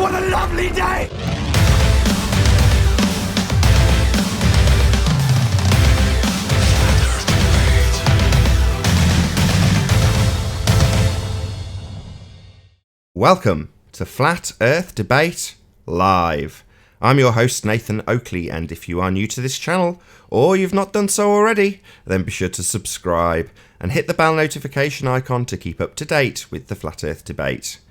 What a lovely day! Welcome to Flat Earth Debate Live. I'm your host Nathan Oakley, and if you are new to this channel, or you've not done so already, then be sure to subscribe and hit the bell notification icon to keep up to date with the Flat Earth Debate.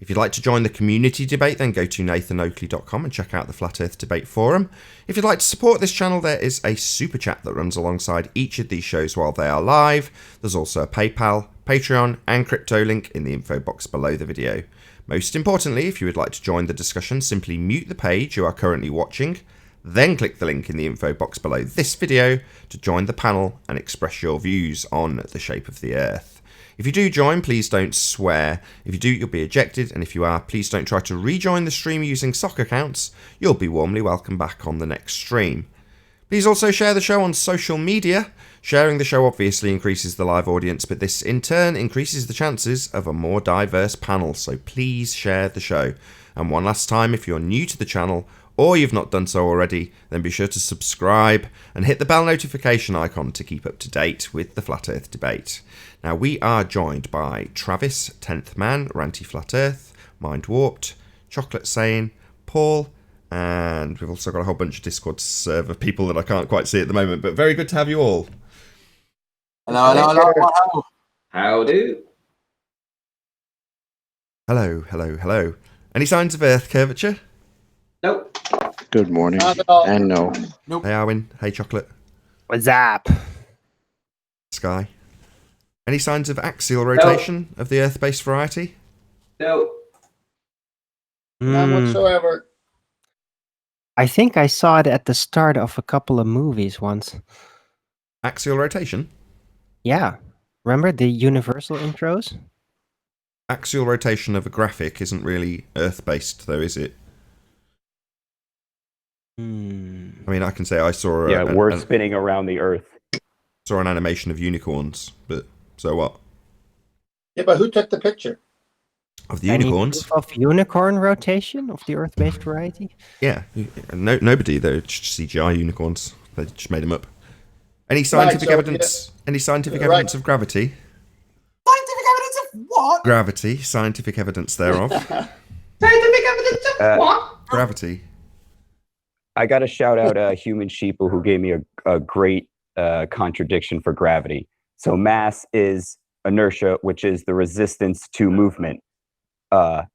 If you'd like to join the community debate, then go to nathanoakley.com and check out the Flat Earth Debate forum. If you'd like to support this channel, there is a super chat that runs alongside each of these shows while they are live. There's also a PayPal, Patreon and crypto link in the info box below the video. Most importantly, if you would like to join the discussion, simply mute the page you are currently watching, then click the link in the info box below this video to join the panel and express your views on the shape of the Earth. If you do join, please don't swear. If you do, you'll be ejected, and if you are, please don't try to rejoin the stream using sock accounts. You'll be warmly welcome back on the next stream. Please also share the show on social media. Sharing the show obviously increases the live audience, but this in turn increases the chances of a more diverse panel, so please share the show. And one last time, if you're new to the channel, or you've not done so already, then be sure to subscribe and hit the bell notification icon to keep up to date with the Flat Earth Debate. Now, we are joined by Travis, 10th Man, Ranty Flat Earth, Mind Warped, Chocolate Sane, Paul, and we've also got a whole bunch of Discord server people that I can't quite see at the moment, but very good to have you all. Hello. Howdy. Hello. Any signs of Earth curvature? Nope. Good morning. And no. Hey, Arwin. Hey, Chocolate. What's up? Sky. Any signs of axial rotation of the Earth-based variety? No. None whatsoever. I think I saw it at the start of a couple of movies once. Axial rotation? Yeah. Remember the Universal intros? Axial rotation of a graphic isn't really Earth-based, though, is it? I mean, I can say I saw we're spinning around the Earth. Saw an animation of unicorns, but so what? Yeah, but who took the picture? Of the unicorns? Of unicorn rotation of the Earth-based variety? Yeah, nobody. They're just CGI unicorns. They just made them up. Any scientific evidence? Yeah. Any scientific evidence of gravity? Scientific evidence of what? Gravity. Scientific evidence thereof. Scientific evidence of what? Gravity. I got to shout out Human Sheeple, who gave me a great contradiction for gravity. So mass is inertia, which is the resistance to movement.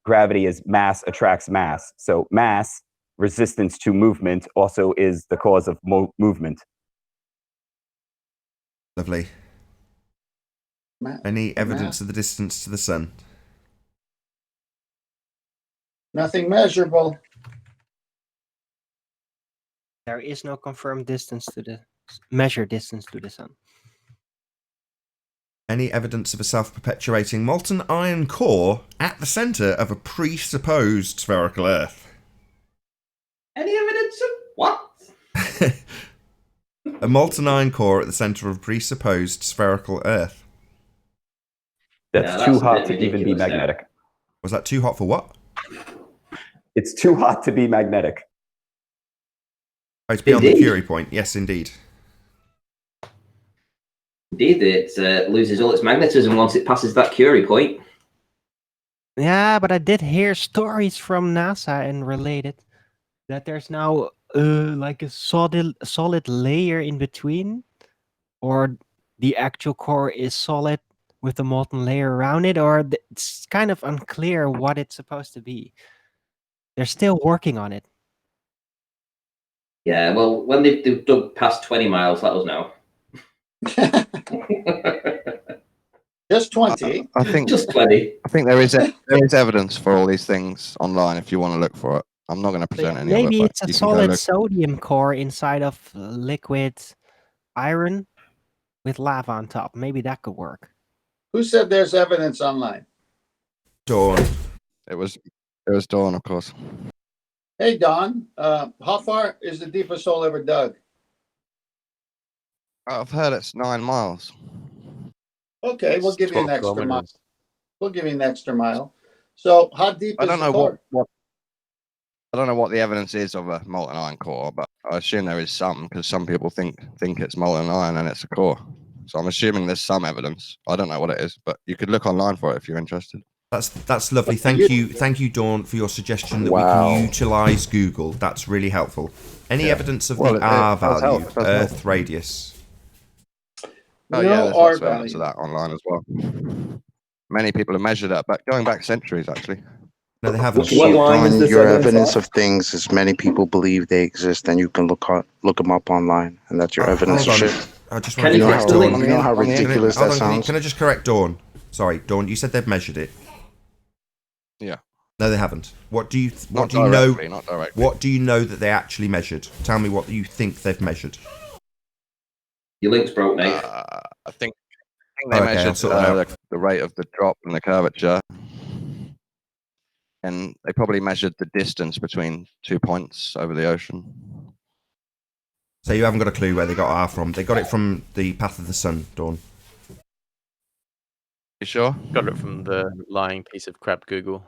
Gravity is mass attracts mass. So mass, resistance to movement, also is the cause of movement. Lovely. Any evidence of the distance to the sun? Nothing measurable. There is no confirmed distance to the measured distance to the sun. Any evidence of a self-perpetuating molten iron core at the centre of a presupposed spherical Earth? Any evidence of what? A molten iron core at the centre of a presupposed spherical Earth. That's too hot to even be magnetic. Was that too hot for what? It's too hot to be magnetic. Oh, it's beyond the Curie point. Yes, indeed. Indeed, it loses all its magnetism once it passes that Curie point. Yeah, but I did hear stories from NASA and related that there's now like a solid layer in between, or the actual core is solid with the molten layer around it, or it's kind of unclear what it's supposed to be. They're still working on it. Yeah, well, when they've dug past 20 miles, let us know. Just 20. I think Just 20. I think there is evidence for all these things online if you want to look for it. I'm not going to present any Maybe of it. it's a solid sodium core inside of liquid iron with lava on top. Maybe that could work. Who said there's evidence online? Dawn. It was Dawn, of course. Hey, Don, how far is the deepest hole ever dug? I've heard it's 9 miles. Okay, we'll give you an extra mile. We'll give you an extra mile. So how deep is I don't know the core? what I don't know what the evidence is of a molten iron core, but I assume there is some because some people think it's molten iron and it's a core. So I'm assuming there's some evidence. I don't know what it is, but you could look online for it if you're interested. That's lovely. Thank you, Dawn, for your suggestion that we can utilize Google. That's really helpful. Any evidence of the R value, Earth radius? Oh yeah, there's lots of evidence of that online as well. Many people have measured that, but going back centuries actually. No, they haven't. What line is this? Your evidence of things is many people believe they exist, and you can look them up online, and that's your evidence of shit. I just Can want you to correct correct the Dawn. link? You know how ridiculous that sounds? Can I just correct Dawn? Sorry, Dawn, you said they've measured it. Yeah. No, they haven't. What do you know? Not directly. What do you know that they actually measured? Tell me what you think they've measured. Your link's broke, Nate. I think they measured the rate of the drop and the curvature. And they probably measured the distance between 2 points over the ocean. So you haven't got a clue where they got R from. They got it from the path of the sun, Dawn. You sure? Got it from the lying piece of crap Google.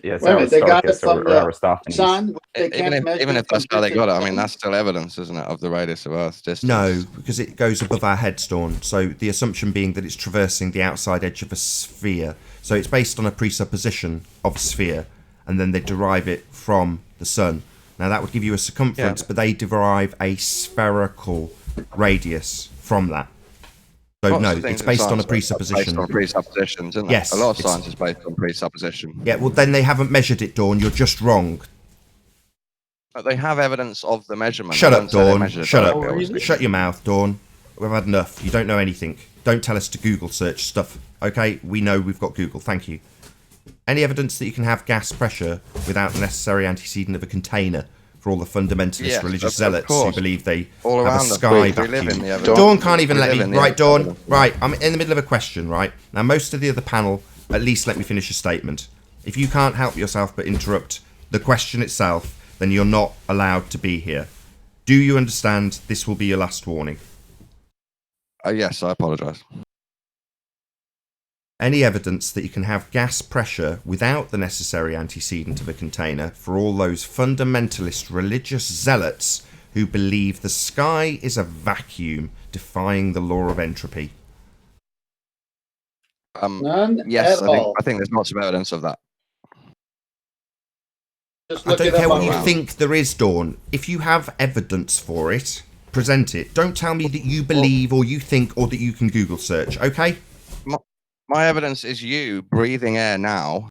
Yes, Wait a minute, they got it from the Aristophanes. sun. Even if that's how they got it, I mean, that's still evidence, isn't it, of the radius of Earth's distance? No, because it goes above our heads, Dawn. So the assumption being that it's traversing the outside edge of a sphere. So it's based on a presupposition of a sphere, and then they derive it from the sun. Now that would give you a circumference, but they derive a spherical radius from that. So no, it's based on a presupposition. Based on presuppositions, isn't it? Yes. A lot of science is based on presupposition. Yeah, well then they haven't measured it, Dawn. You're just wrong. But they have evidence of the measurement. Shut up, Dawn. Shut up. Obviously. Shut your mouth, Dawn. We've had enough. You don't know anything. Don't tell us to Google search stuff. Okay, we know we've got Google. Thank you. Any evidence that you can have gas pressure without the necessary antecedent of a container for all the fundamentalist religious zealots who believe they have a sky vacuum? Dawn can't even let me. Right, Dawn. Right, I'm in the middle of a question, right? Now, most of the other panel, at least let me finish a statement. If you can't help yourself but interrupt the question itself, then you're not allowed to be here. Do you understand? This will be your last warning. Yes, I apologise. Any evidence that you can have gas pressure without the necessary antecedent of a container for all those fundamentalist religious zealots who believe the sky is a vacuum defying the law of entropy? None yes, at all. I think there's lots of evidence of that. Just I look don't it up care what you online. think there is, Dawn. If you have evidence for it, present it. Don't tell me that you believe or you think or that you can Google search, okay? My evidence is you breathing air now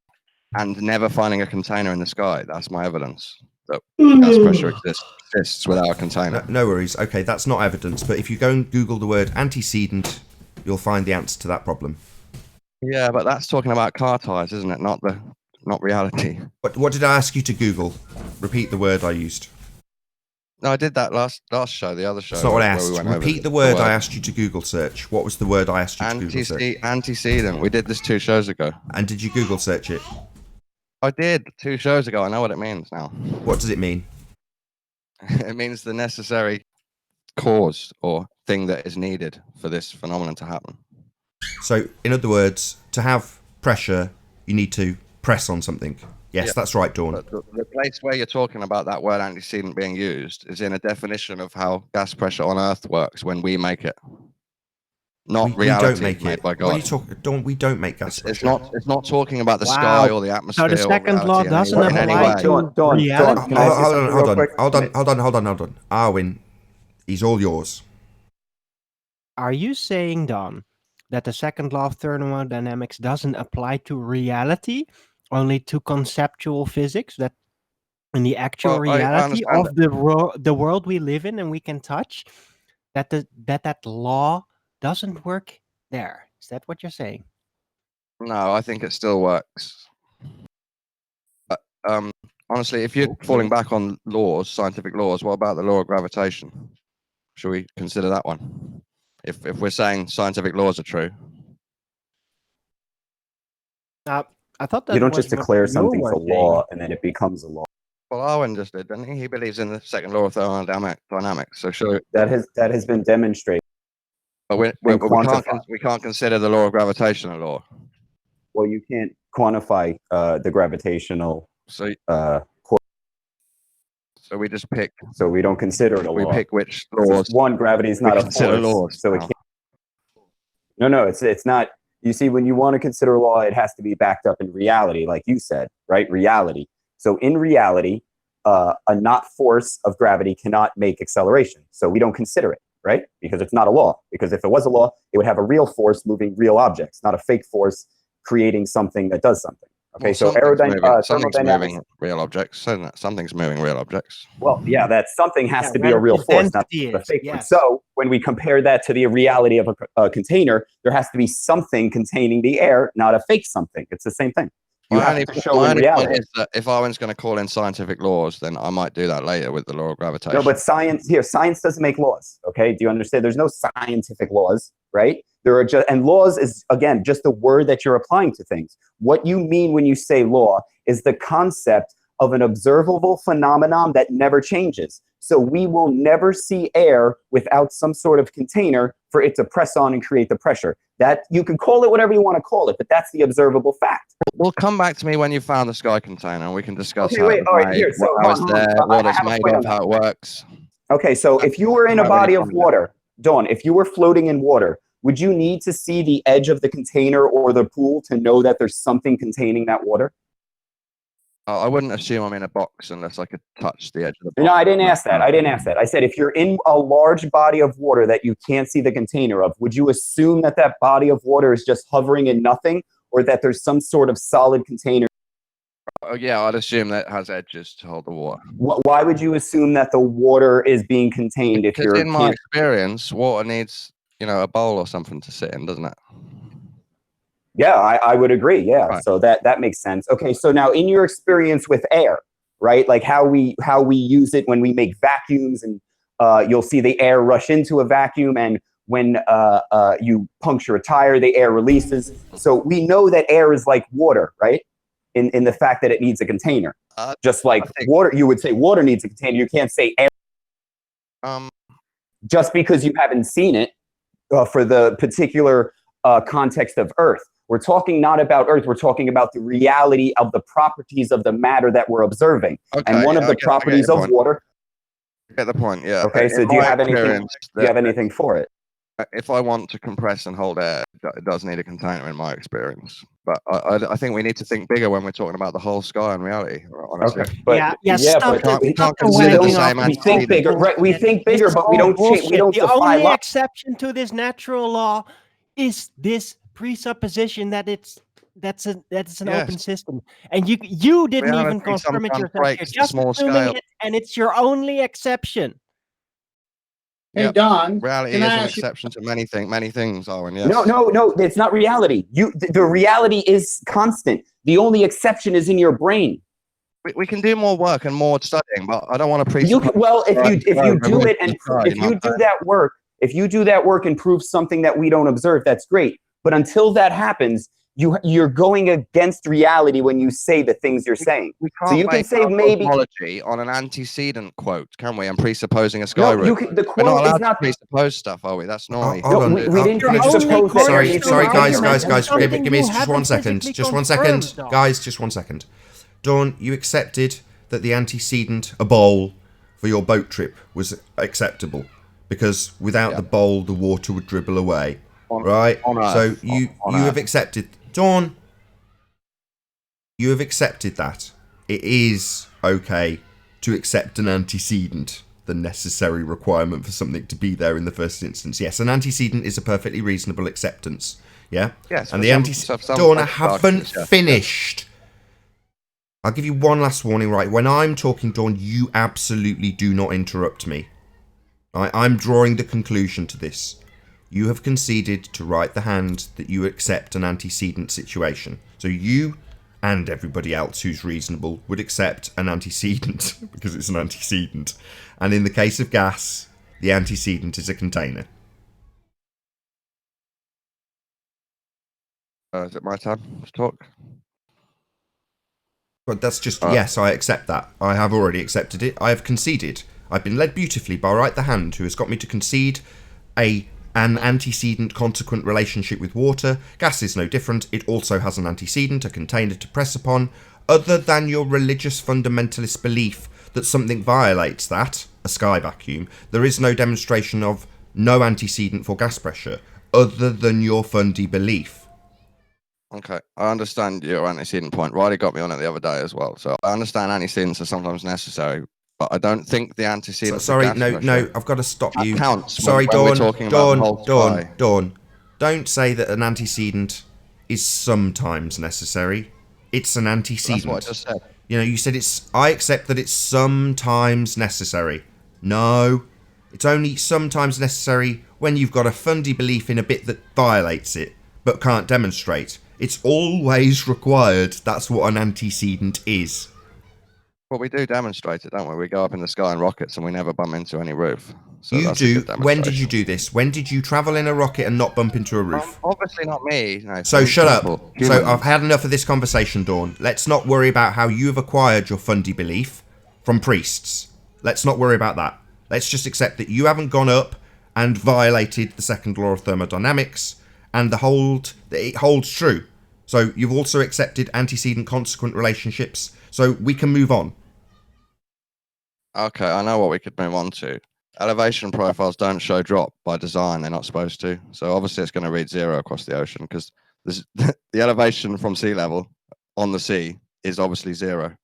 and never finding a container in the sky. That's my evidence that gas pressure exists without a container. No worries. Okay, that's not evidence, but if you go and Google the word antecedent, you'll find the answer to that problem. Yeah, but that's talking about car tires, isn't it? Not reality. What did I ask you to Google? Repeat the word I used. No, I did that last show, the other show. That's not what I where asked. we went over Repeat the word I asked you to Google search. What was the word I asked you to Google search? Antecedent. We did this 2 shows ago. And did you Google search it? I did 2 shows ago. I know what it means now. What does it mean? It means the necessary cause or thing that is needed for this phenomenon to happen. So, in other words, to have pressure, you need to press on something. Yes, that's right, Dawn. But the place where you're talking about that word antecedent being used is in a definition of how gas pressure on Earth works when we make it. Not reality we don't make made it. by God. What are you talking? Dawn, we don't make gas pressure. It's not talking about the sky or the atmosphere. So the second law reality doesn't in any apply way. to reality. Can I say something real quick? Hold on. Arwin, he's all yours. Are you saying, Don, that the second law of thermodynamics doesn't apply to reality, only to conceptual physics? That in the actual Well, I reality understand of the world we live in and we can touch, that law doesn't work there. Is that what you're saying? No, I think it still works. Honestly, if you're falling back on laws, scientific laws, what about the law of gravitation? Should we consider that one? If we're saying scientific laws are true. I thought that You don't was just what declare you something's were a law and then it becomes a law. Well, Arwen just did, didn't he? He believes in the second law of thermodynamics. So sure, That has been demonstrated. but we can't consider the law of gravitation a law. Well, you can't quantify the gravitational So uh, so we just pick. so we don't consider it a We law. pick which It's just, laws. one, gravity is we not a consider force, laws. so it Oh. can't. No, it's not. You see, when you want to consider law, it has to be backed up in reality, like you said, right? Reality. So in reality, a not force of gravity cannot make acceleration. So we don't consider it, right? Because it's not a law. Because if it was a law, it would have a real force moving real objects, not a fake force creating something that does something. Okay, Well, so something's thermodynamics. moving real objects. So something's moving real objects. Well, yeah, that something has Yeah, to be a real relative force, not density a is, fake one. yes. So when we compare that to the reality of a container, there has to be something containing the air, not a fake something. It's the same thing. You have to show my in only reality. point is that if I was going to call in scientific laws, then I might do that later with the law of gravitation. No, but science doesn't make laws. Okay, do you understand? There's no scientific laws, right? There are just, and laws is again just a word that you're applying to things. What you mean when you say law is the concept of an observable phenomenon that never changes. So we will never see air without some sort of container for it to press on and create the pressure. That you can call it whatever you want to call it, but that's the observable fact. Well, come back to me when you found the sky container, and we can discuss Okay, how wait, it's all right, made, here, so how it's hold on, there, hold on. what I it's have a made point of, on that. how it works. Okay, so if you were in a How would body you of find it? water, Dawn, if you were floating in water, would you need to see the edge of the container or the pool to know that there's something containing that water? I wouldn't assume I'm in a box unless I could touch the edge of the box. No, I didn't ask that. I said if you're in a large body of water that you can't see the container of, would you assume that that body of water is just hovering in nothing, or that there's some sort of solid container? Oh, yeah, I'd assume that it has edges to hold the water. Why would you assume that the water is being contained if Because you're in my experience, water needs, a bowl or something to sit in, doesn't it? Yeah, I would agree. Yeah, Right. so that makes sense. Okay, so now in your experience with air, right? Like how we use it when we make vacuums, and you'll see the air rush into a vacuum, and when you puncture a tire, the air releases. So we know that air is like water, right? In the fact that it needs a container. Just like water, you would say water needs a container. You can't say air. Just because you haven't seen it for the particular context of Earth. We're talking not about Earth, we're talking about the reality of the properties of the matter that we're observing. Okay, and one of the properties of water. I get the point, yeah. Okay, so do you have anything for it? If I want to compress and hold air, it does need a container in my experience. But I think we need to think bigger when we're talking about the whole sky in reality, honestly. Okay, but we can't consider the same we think bigger, right? We think bigger, but we don't change. We don't The defy only law. exception to this natural law is this presupposition that that's an open system, and you didn't even Reality confirm it sometimes yourself. You're breaks to just small assuming scale. it, and it's your only exception. Hey, Don, Reality can is I an ask you? exception to many things, Owen. Yes. No, it's not reality. The reality is constant. The only exception is in your brain. We can do more work and more studying, but I don't want to preach. If you do it and if you do that work and prove something that we don't observe, that's great. But until that happens, you're going against reality when you say the things you're saying. We can't so you can say maybe cosmology on an antecedent quote, can we? And presupposing a sky route. The We're quote not allowed is not to presuppose stuff, are we? That's naughty. Hold on. we didn't Can I presuppose that sorry, anything sorry, was guys, argument. give me just 1 second. Just 1 second. Guys, just 1 second. Dawn, you accepted that the antecedent, a bowl, for your boat trip was acceptable because without the bowl, the water would dribble away. Right? So you have accepted. Dawn, you have accepted that. It is okay to accept an antecedent, the necessary requirement for something to be there in the first instance. Yes, an antecedent is a perfectly reasonable acceptance. Yeah? Yes. And the Dawn, I haven't finished. I'll give you one last warning, right? When I'm talking, Dawn, you absolutely do not interrupt me. I'm drawing the conclusion to this. You have conceded to write the hand that you accept an antecedent situation. So you and everybody else who's reasonable would accept an antecedent because it's an antecedent. And in the case of gas, the antecedent is a container. Is it my turn to talk? But that's just, yes, I accept that. I have already accepted it. I have conceded. I've been led beautifully by Right the Hand, who has got me to concede an antecedent consequent relationship with water. Gas is no different. It also has an antecedent, a container to press upon. other than your religious fundamentalist belief that something violates that, a sky vacuum, there is no demonstration of no antecedent for gas pressure, other than your fundy belief. Okay, I understand your antecedent point. Riley got me on it the other day as well. So I understand antecedents are sometimes necessary, but I don't think the antecedent. Sorry, no, I've got to stop you. Counts Sorry, when we're Dawn, talking about the whole sky. Dawn. Don't say that an antecedent is sometimes necessary. It's an antecedent. That's what I just said. You know, you said I accept that it's sometimes necessary. No, it's only sometimes necessary when you've got a fundy belief in a bit that violates it, but can't demonstrate. It's always required. That's what an antecedent is. Well, we do demonstrate it, don't we? We go up in the sky in rockets and we never bump into any roof. So You that's a do. good When did you demonstration. do this? When did you travel in a rocket and not bump into a roof? Obviously not me. No, So shut up. people, So humans. I've had enough of this conversation, Dawn. Let's not worry about how you have acquired your fundy belief from priests. Let's not worry about that. Let's just accept that you haven't gone up and violated the second law of thermodynamics and that it holds true. So you've also accepted antecedent consequent relationships. So we can move on. Okay, I know what we could move on to. Elevation profiles don't show drop by design. They're not supposed to. So obviously it's going to read 0 across the ocean because the elevation from sea level on the sea is obviously 0.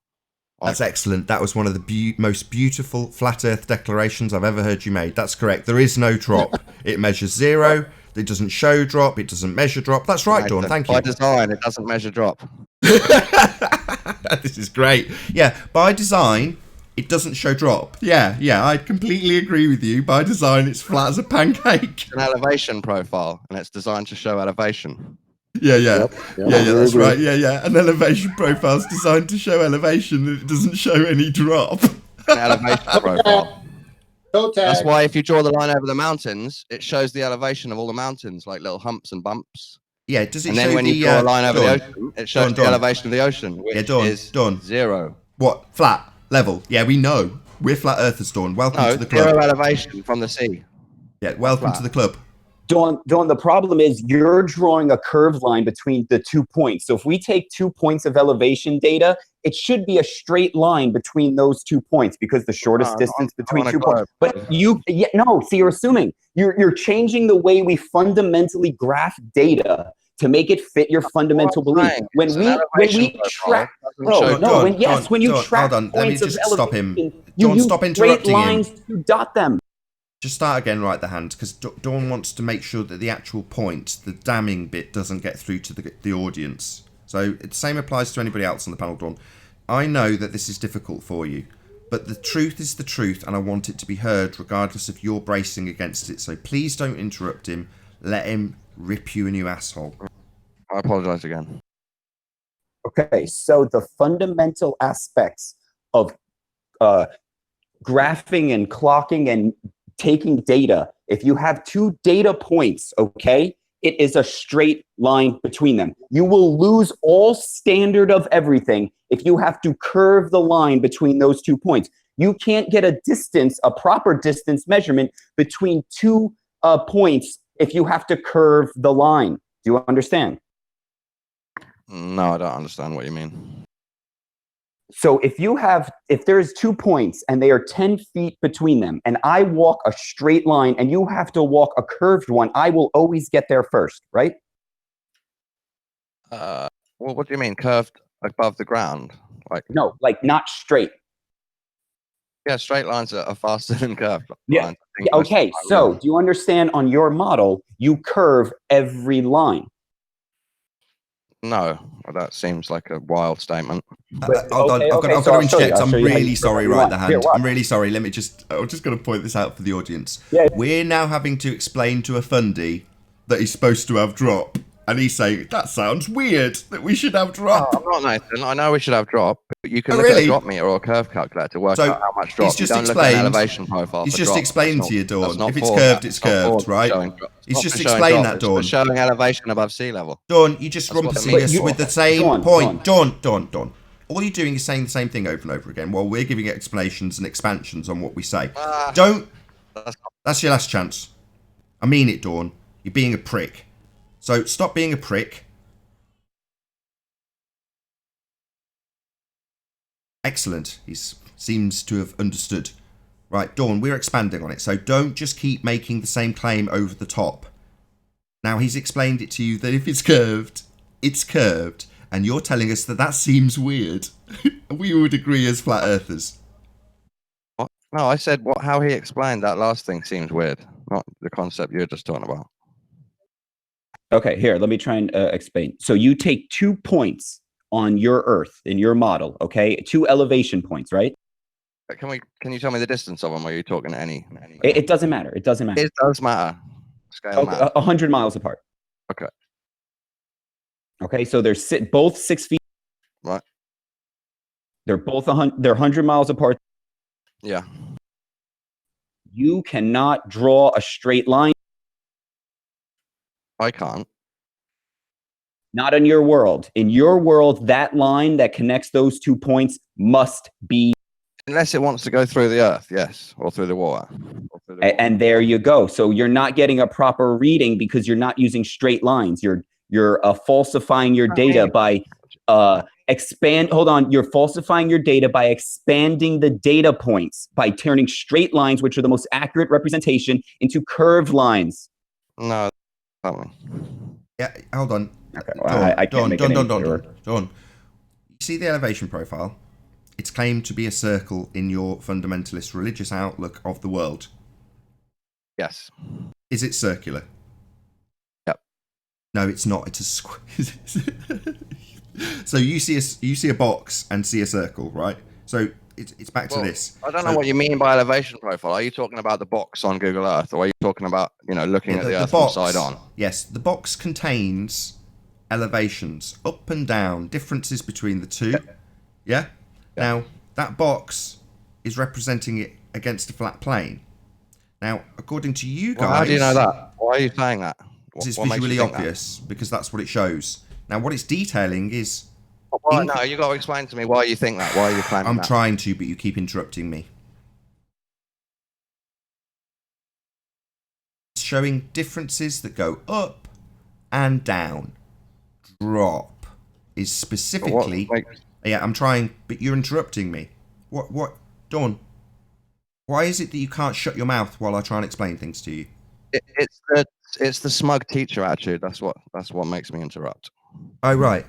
That's excellent. That was one of the most beautiful flat earth declarations I've ever heard you made. That's correct. There is no drop. It measures 0. It doesn't show drop. It doesn't measure drop. That's right, Dawn. Thank you. By design, it doesn't measure drop. This is great. Yeah, by design, it doesn't show drop. Yeah, I completely agree with you. By design, it's flat as a pancake. It's an elevation profile, and it's designed to show elevation. Yeah, that's right. Yeah. An elevation profile is designed to show elevation, and it doesn't show any drop. An elevation profile. Toe tag. That's why if you draw the line over the mountains, it shows the elevation of all the mountains, like little humps and bumps. Yeah, does it And show then when the, you draw a line over Dawn, the ocean, it shows the Dawn. elevation of the ocean, which is Dawn. 0. What? Flat? Level? Yeah, we know. We're flat earthers, Dawn. Welcome No, to the club. 0 elevation from the sea. Yeah, welcome to the club. Dawn, the problem is you're drawing a curved line between the 2 points. So if we take 2 points of elevation data, it should be a straight line between those 2 points because the shortest distance between 2 points. But so you're assuming you're changing the way we fundamentally graph data to make it fit your fundamental belief. When we track, when you track hold on, let me points of just stop him. elevation, Dawn, you use stop straight interrupting him. lines to dot them. Just start again, right the hand, because Dawn wants to make sure that the actual point, the damning bit, doesn't get through to the audience. So the same applies to anybody else on the panel, Dawn. I know that this is difficult for you, but the truth is the truth, and I want it to be heard regardless of your bracing against it. So please don't interrupt him. Let him rip you a new asshole. I apologize again. Okay, so the fundamental aspects of graphing and clocking and taking data, if you have 2 data points, okay, it is a straight line between them. You will lose all standard of everything if you have to curve the line between those 2 points. You can't get a proper distance measurement between 2 points if you have to curve the line. Do you understand? No, I don't understand what you mean. So if there's 2 points and they are 10 feet between them, and I walk a straight line and you have to walk a curved one, I will always get there first, right? Well, what do you mean, curved above the ground? No, like not straight. Yeah, straight lines are faster than curved Yeah. lines. I think Yeah, okay, most of the so time. do you understand on your model, you curve every line? No, that seems like a wild statement. Hold on, I've got to I'll show you. interject. I'll I'm show you how really you sorry, curve right every the line. hand. Here, watch. I'm really sorry. I'm just going to point this out for the audience. Yeah. We're now having to explain to a fundy that he's supposed to have drop. And he's saying, that sounds weird, that we should have drop. I'm not, Nathan. I know we should have drop, but you can Oh, look at really? a drop meter or a curve calculator to work So, out how much drop. he's just You don't look at an explained- elevation profile. He's for just drop. explained That's to you, not- Dawn. that's not If it's for curved, that. it's It's not curved, for right? showing drop. It's He's not just for showing explained drop, that, it's for Dawn. showing elevation above sea level. Dawn, you just That's what rumpusing it means. us You- with the same Dawn, point. Dawn. All you're doing is saying the same thing over and over again while we're giving explanations and expansions on what we say. That's not- That's your last chance. I mean it, Dawn. You're being a prick. So stop being a prick. Excellent. He seems to have understood. Right, Dawn, we're expanding on it, so don't just keep making the same claim over the top. Now, he's explained it to you that if it's curved, and you're telling us that that seems weird. We would agree as flat earthers. What? No, I said how he explained that last thing seems weird, not the concept you're just talking about. Okay, here, let me try and explain. So you take 2 points on your Earth in your model, okay? 2 elevation points, right? Can you tell me the distance of them? Or are you talking any? It doesn't matter. It doesn't matter. It does matter. Scale matter. 100 miles apart. Okay. Okay, so they're both 6 feet. Right. They're both 100 miles apart. Yeah. You cannot draw a straight line. I can't. Not in your world. In your world, that line that connects those 2 points must be. Unless it wants to go through the earth, yes, or through the water. And there you go. So you're not getting a proper reading because you're not using straight lines. You're falsifying your data by You're falsifying your data by expanding the data points, by turning straight lines, which are the most accurate representation, into curved lines. No. Yeah, hold on. Okay, well, Dawn. You see the elevation profile? It's claimed to be a circle in your fundamentalist religious outlook of the world. Yes. Is it circular? Yep. No, it's not. It's a square. So you see a box and see a circle, right? So it's back to this. I don't know what you mean by elevation profile. Are you talking about the box on Google Earth, or are you talking about looking at the Earth from side on? Yes, the box contains elevations up and down, differences between the two. Yeah. Now that box is representing it against a flat plane. Now, according to you guys, how do you know that? Why are you saying that? It's visually obvious because that's what it shows. Now, what it's detailing is. No, you got to explain to me why you think that. Why are you claiming I'm that? trying to, but you keep interrupting me. It's showing differences that go up and down. Drop is specifically. Yeah, I'm trying, but you're interrupting me. What, Dawn? Why is it that you can't shut your mouth while I try and explain things to you? It's the smug teacher attitude. That's what makes me interrupt. Oh right.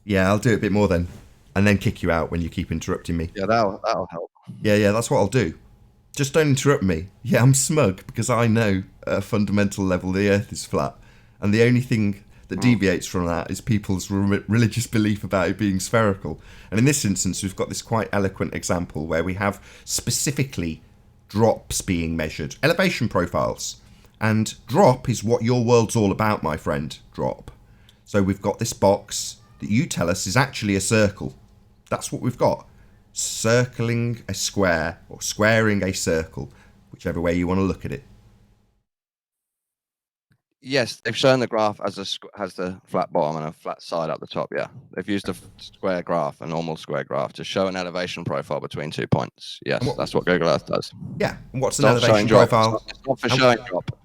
Yeah, I'll do it a bit more then, and then kick you out when you keep interrupting me. Yeah, that'll help. Yeah, that's what I'll do. Just don't interrupt me. Yeah, I'm smug because I know at a fundamental level the Earth is flat, and the only thing that deviates from that is people's religious belief about it being spherical. And in this instance, we've got this quite eloquent example where we have specifically drops being measured, elevation profiles. And drop is what your world's all about, my friend, drop. So we've got this box that you tell us is actually a circle. That's what we've got. Circling a square or squaring a circle, whichever way you want to look at it. Yes, they've shown the graph has the flat bottom and a flat side up the top. Yeah, they've used a square graph, a normal square graph, to show an elevation profile between 2 points. Yes, that's what Google Earth does. Yeah, and what's an elevation profile? It's not for showing drop.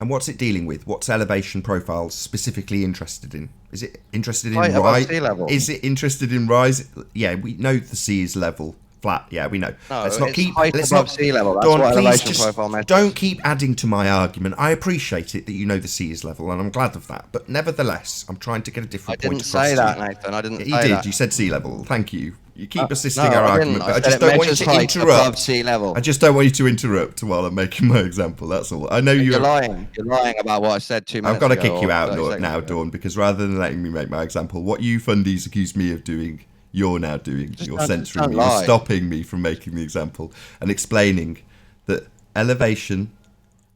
And what's it dealing with? What's elevation profiles specifically interested in? Is it interested in rise? Sea level. Is it interested in rise? Yeah, we know the sea is level. Flat, yeah, we know. No, let's not keep. Let's not sea level. That's what elevation profile measures. Don't keep adding to my argument. I appreciate it that you know the sea is level, and I'm glad of that. But nevertheless, I'm trying to get a different point across. I didn't say that, Nathan. I didn't. You did. You said sea level. Thank you. You keep assisting our argument, but I just don't want you to interrupt. Sea level. I just don't want you to interrupt while I'm making my example. That's all. I know you're lying. You're lying about what I said 2 minutes ago. I've got to kick you out now, Dawn, because rather than letting me make my example, what you fundies accuse me of doing, you're now doing. You're censoring me. You're stopping me from making the example and explaining that elevation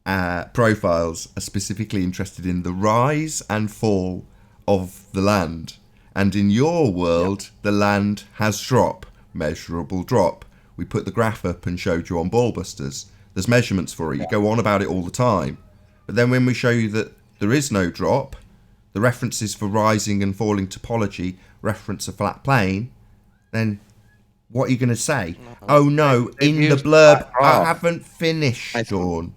profiles are specifically interested in the rise and fall of the land. And in your world, the land has drop, measurable drop. We put the graph up and showed you on Ballbusters. There's measurements for it. You go on about it all the time. But then when we show you that there is no drop, the references for rising and falling topology reference a flat plane, then what are you going to say? Oh no, in the blurb, I haven't finished, Dawn.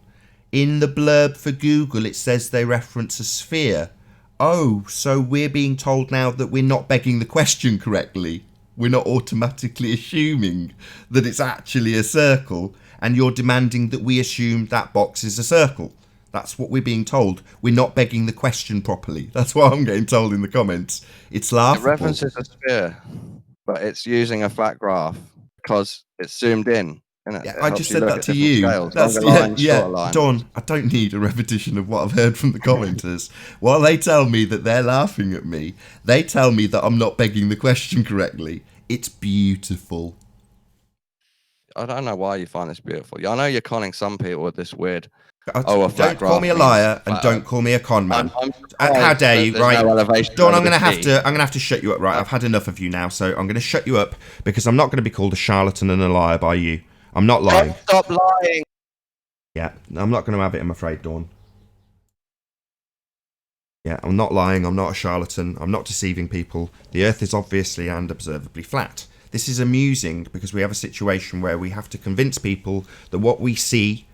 In the blurb for Google, it says they reference a sphere. Oh, so we're being told now that we're not begging the question correctly. We're not automatically assuming that it's actually a circle, and you're demanding that we assume that box is a circle. That's what we're being told. We're not begging the question properly. That's what I'm getting told in the comments. It's It laughable. references a sphere, but it's using a flat graph because it's zoomed in. Innit? Yeah, It I helps just you said look that at to different you. scales, That's longer yeah, lines, yeah. shorter lines. Don, I don't need a repetition of what I've heard from the commenters. While they tell me that they're laughing at me, they tell me that I'm not begging the question correctly. It's beautiful. I don't know why you find this beautiful. I know you're conning some people with this weird. A flat Don't call graph me a means liar and flat don't Earth. call me a con man. I'm How surprised dare that you? there's Right, no elevation Don, over I'm the gonna sea. have to shut you up. Right, I've had enough of you now, so I'm gonna shut you up because I'm not gonna be called a charlatan and a liar by you. I'm not lying. Stop lying. Yeah, I'm not gonna have it. I'm afraid, Dawn. Yeah, I'm not lying. I'm not a charlatan. I'm not deceiving people. The Earth is obviously and observably flat. This is amusing because we have a situation where we have to convince people that what we see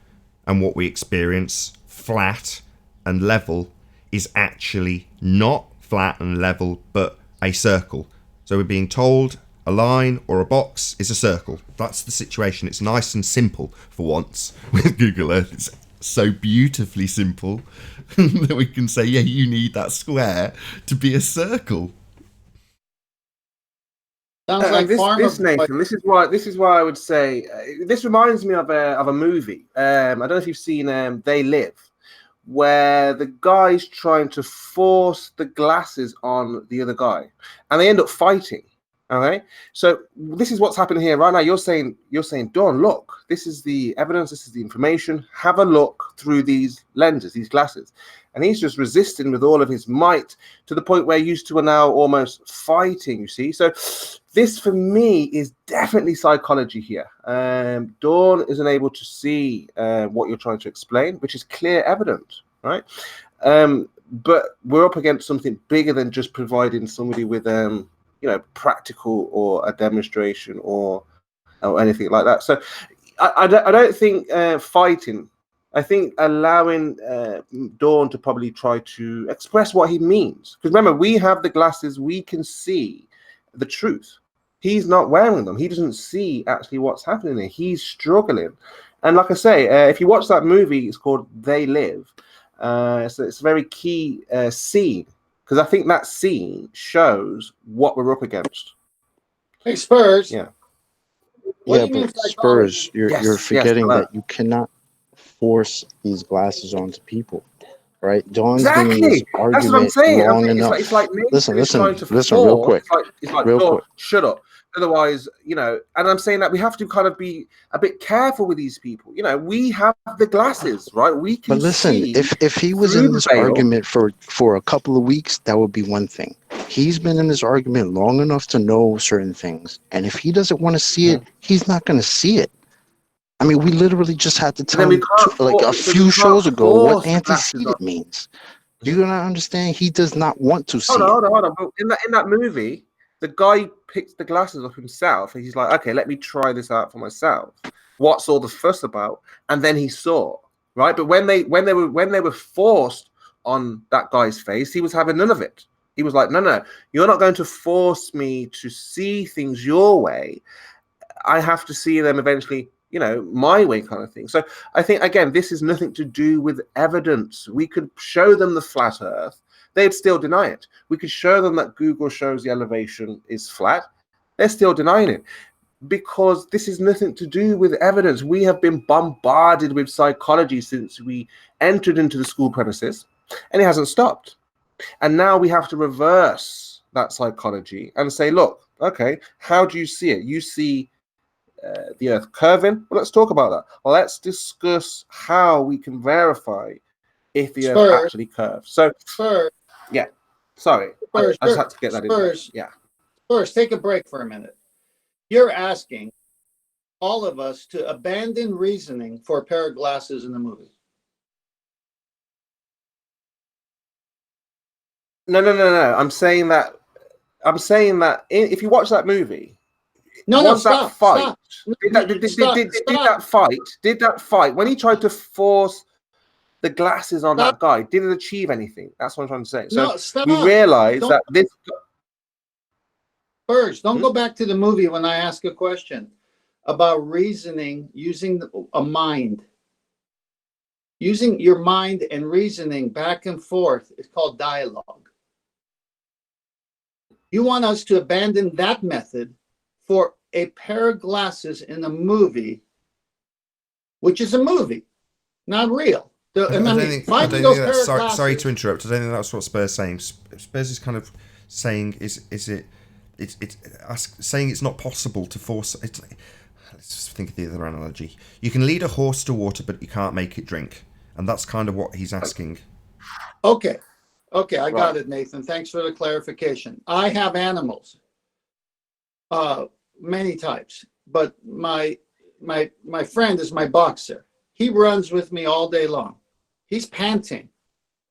and what we experience, flat and level, is actually not flat and level, but a circle. So we're being told a line or a box is a circle. That's the situation. It's nice and simple for once with Google Earth. It's so beautifully simple that we can say, yeah, you need that square to be a circle. Sounds like this Nathan. This is why I would say this reminds me of a movie. I don't know if you've seen They Live, where the guy's trying to force the glasses on the other guy, and they end up fighting. Okay, so this is what's happening here right now. You're saying, Dawn, look, this is the evidence, this is the information. Have a look through these lenses, these glasses, and he's just resisting with all of his might to the point where you two are now almost fighting. You see, so this for me is definitely psychology here. Dawn isn't able to see what you're trying to explain, which is clear evidence, right? But we're up against something bigger than just providing somebody with practical or a demonstration or anything like that. So I don't think fighting. I think allowing Dawn to probably try to express what he means. Because remember, we have the glasses, we can see the truth. He's not wearing them. He doesn't see actually what's happening there. He's struggling. And like I say, if you watch that movie, it's called They Live. So it's a very key scene. Because I think that scene shows what we're up against. Hey, Spurs. Yeah. What Yeah, do you mean but psychology? Spurs, you're forgetting that you cannot force these glasses onto people, right? Dawn's been in this Exactly. That's what I'm argument saying. long enough. It's like Listen, trying to listen, real quick. It's like Real Dawn, quick. shut up. Otherwise, and I'm saying that we have to kind of be a bit careful with these people. We have the glasses, right? We can But listen, see if he was through in the this veil. argument for a couple of weeks, that would be one thing. He's been in this argument long enough to know certain things. And if he doesn't want to see it, he's not going to see it. I mean, we literally just had to tell him a few shows ago what antecedent means. Do you not understand? He does not want to see it. Hold on. But in that movie, the guy picks the glasses up himself, and he's like, "Okay, let me try this out for myself. What's all the fuss about?" And then he saw, right? But when they were forced on that guy's face, he was having none of it. He was like, "No, you're not going to force me to see things your way. I have to see them eventually." My way kind of thing. So I think, again, this is nothing to do with evidence. We could show them the flat Earth. They'd still deny it. We could show them that Google shows the elevation is flat. They're still denying it because this is nothing to do with evidence. We have been bombarded with psychology since we entered into the school premises, and it hasn't stopped. And now we have to reverse that psychology and say, look, okay, how do you see it? You see the Earth curving. Well, let's talk about that. Well, let's discuss how we can verify if the Earth actually curves. So, yeah, sorry, I just had to get that in there. Yeah. Spurs, take a break for a minute. You're asking all of us to abandon reasoning for a pair of glasses in the movie. No. I'm saying that if you watch that movie. Did that fight when he tried to force the glasses on that guy? Did it achieve anything? That's what I'm trying to say. So we realize that this. Spurs, don't go back to the movie when I ask a question about reasoning using a mind. Using your mind and reasoning back and forth is called dialogue. You want us to abandon that method for a pair of glasses in a movie, which is a movie, not real. I don't think that's, sorry to interrupt. I don't think that's what Spurs saying. Spurs is kind of saying saying it's not possible to force. Let's just think of the other analogy. You can lead a horse to water, but you can't make it drink, and that's kind of what he's asking. Okay, I got it, Nathan. Thanks for the clarification. I have animals, many types, but my friend is my boxer. He runs with me all day long. He's panting.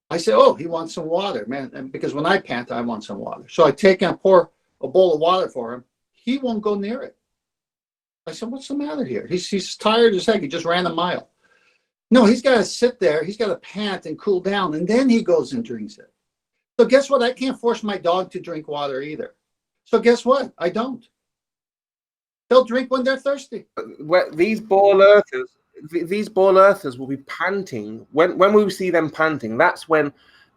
I say, oh, he wants some water, man. And because when I pant, I want some water. So I take and pour a bowl of water for him. He won't go near it. I said, what's the matter here? He's tired as heck. He just ran a mile. No, he's got to sit there. He's got to pant and cool down. And then he goes and drinks it. So guess what? I can't force my dog to drink water either. So guess what? I don't. They'll drink when they're thirsty. These ball earthers will be panting. When we see them panting, that's when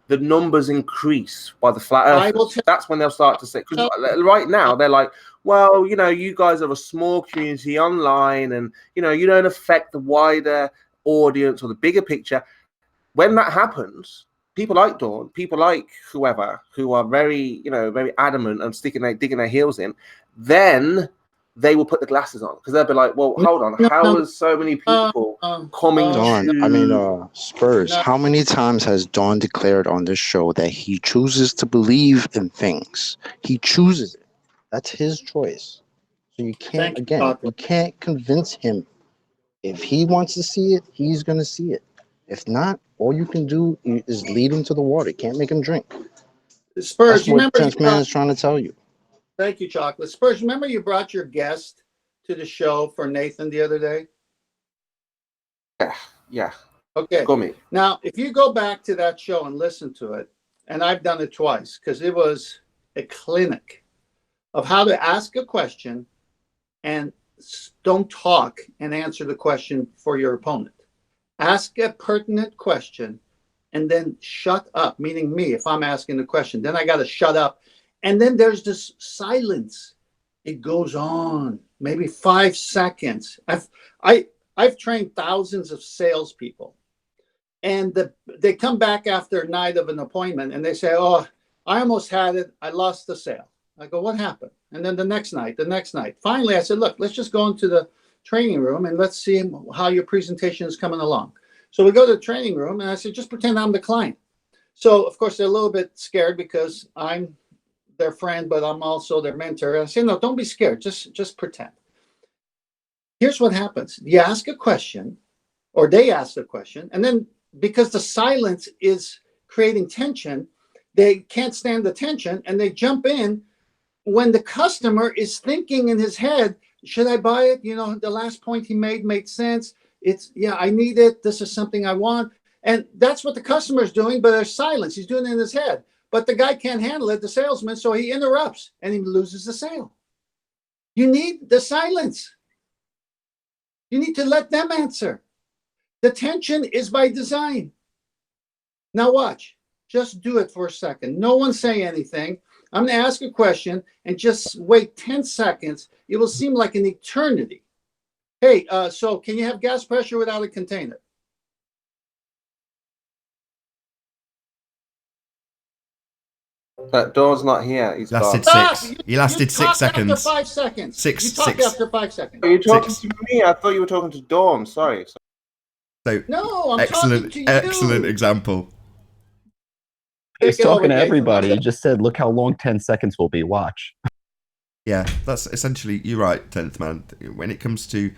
the numbers increase by the flat earthers. That's when they'll start to say, because right now they're like, well, you guys are a small community online, and you don't affect the wider audience or the bigger picture. When that happens, people like Dawn, people like whoever, who are very adamant and digging their heels in, then they will put the glasses on, because they'll be like, well, hold on, how is so many people coming Dawn, Spurs, how many times has Dawn declared on this show that he chooses to believe in things? He chooses it. That's his choice. So you can't, you can't convince him. If he wants to see it, he's going to see it. If not, all you can do is lead him to the water. You can't make him drink. Spurs, that's what Tense Man is trying to tell you. Thank you, Chocolate. Spurs, remember you brought your guest to the show for Nathan the other day? Yeah. Okay. Go me. Now, if you go back to that show and listen to it, and I've done it twice, because it was a clinic of how to ask a question and don't talk and answer the question for your opponent. Ask a pertinent question and then shut up, meaning me, if I'm asking the question. Then I got to shut up. And then there's this silence. It goes on, maybe 5 seconds. I've trained thousands of salespeople, and they come back after a night of an appointment and they say, oh, I almost had it. I lost the sale. I go, what happened? And then the next night. Finally, I said, look, let's just go into the training room and let's see how your presentation is coming along. So we go to the training room and I said, just pretend I'm the client. So, of course, they're a little bit scared because I'm their friend, but I'm also their mentor. I say, no, don't be scared. Just pretend. Here's what happens. You ask a question, or they ask a question, and then because the silence is creating tension, they can't stand the tension, and they jump in when the customer is thinking in his head, should I buy it? The last point he made sense. I need it. This is something I want. And that's what the customer is doing, but there's silence. He's doing it in his head. But the guy can't handle it, the salesman, so he interrupts and he loses the sale. You need the silence. You need to let them answer. The tension is by design. Now watch. Just do it for a second. No one say anything. I'm going to ask a question and just wait 10 seconds. It will seem like an eternity. Hey, so can you have gas pressure without a container? Dawn's not here. He's lasted gone. six. He lasted 6 seconds. After 5 seconds. Six. You talk after 5 seconds. Are you talking to me? I thought you were talking to Dawn. Sorry. So no, I'm excellent, talking to you. excellent example. He's talking to everybody. He just said, "Look how long 10 seconds will be. Watch." Yeah, that's essentially, you're right, 10th man. When it comes to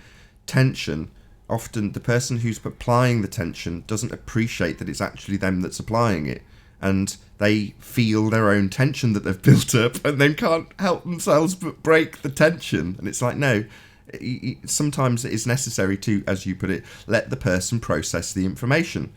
tension, often the person who's applying the tension doesn't appreciate that it's actually them that's applying it. And they feel their own tension that they've built up and then can't help themselves but break the tension. And it's like, no, sometimes it is necessary to, as you put it, let the person process the information.